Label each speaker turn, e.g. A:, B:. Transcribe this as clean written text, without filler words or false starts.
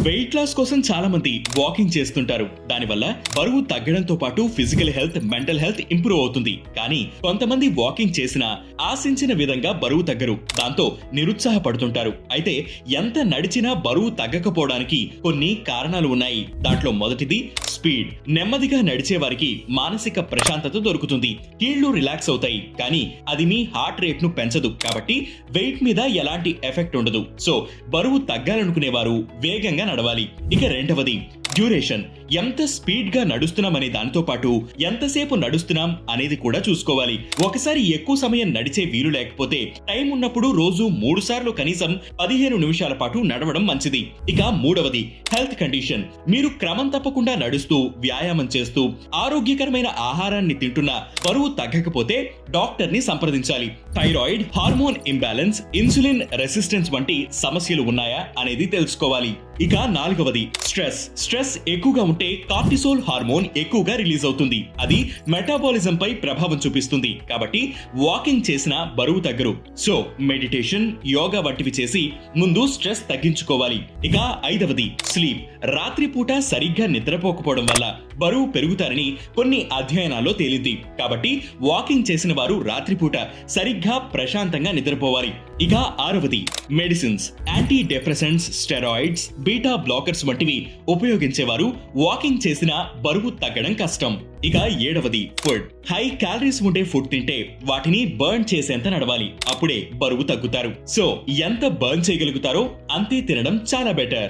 A: Weight loss కోసం చాలా మంది వాకింగ్ చేస్తుంటారు. దానివల్ల బరువు తగ్గడంతో పాటు physical health, mental health improve అవుతుంది. కానీ కొంతమంది వాకింగ్ చేసినా ఆశించిన విధంగా బరువు తగ్గరు. దాంతో నిరుత్సాహపడుతుంటారు. అయితే ఎంత నడిచినా బరువు తగ్గకపోవడానికి కొన్ని కారణాలు ఉన్నాయి. దాంట్లో మొదటిది స్పీడ్. నెమ్మదిగా నడిచే వారికి మానసిక ప్రశాంతత దొరుకుతుంది. కీళ్లు రిలాక్స్ అవుతాయి. కానీ అది మీ హార్ట్ రేట్ ను పెంచదు. కాబట్టి వెయిట్ మీద ఎలాంటి ఎఫెక్ట్ ఉండదు. సో బరువు తగ్గాలనుకునేవారు వేగంగా నడవాలి. ఇక రెండవది డ్యూరేషన్. ఎంత స్పీడ్ గా నడుస్తున్నాం అనే దానితో పాటు ఎంతసేపు నడుస్తున్నాం అనేది కూడా చూసుకోవాలి. ఒకసారి ఎక్కువ సమయం నడిచే వీలు లేకపోతే టైం ఉన్నప్పుడు రోజు 3 సార్లు కనీసం 15 నిమిషాల పాటు నడవడం మంచిది. ఇక మూడవది హెల్త్ కండిషన్. మీరు క్రమం తప్పకుండా నడుస్తూ, వ్యాయామం చేస్తూ, ఆరోగ్యకరమైన ఆహారాన్ని తింటున్నా బరువు తగ్గకపోతే డాక్టర్ ని సంప్రదించాలి. Thyroid, hormone imbalance, insulin resistance వంటి సమస్యలు ఉన్నాయా అనేది తెలుసుకోవాలి. ఇక నాలుగవది స్ట్రెస్ ఎక్కువగా ఉంటే కార్టిసోల్ హార్మోన్ ఎక్కువగా రిలీజ్ అవుతుంది. అది మెటాబాలిజం పై ప్రభావం చూపిస్తుంది. కాబట్టి వాకింగ్ చేసినా బరువు తగ్గరు. సో మెడిటేషన్, యోగా వంటివి చేసి ముందు స్ట్రెస్ తగ్గించుకోవాలి. ఇక ఐదవది స్లీప్. రాత్రిపూట సరిగ్గా నిద్రపోకపోవడం వల్ల బరువు పెరుగుతారని కొన్ని అధ్యయనాల్లో తేలింది. కాబట్టి వాకింగ్ చేసిన వారు రాత్రిపూట సరిగ్గా ప్రశాంతంగా నిద్రపోవాలి. ఇక ఆరవది medicines. Anti depressants, steroids, beta blockers వంటివి ఉపయోగించేవారు వాకింగ్ చేసిన బరువు తగ్గడం కష్టం. ఇక ఏడవది ఫుడ్. హై క్యాలరీస్ ఉండే ఫుడ్ తింటే వాటిని బర్న్ చేసేంత నడవాలి. అప్పుడే బరువు తగ్గుతారు. సో ఎంత బర్న్ చేయగలుగుతారో అంతే తినడం చాలా బెటర్.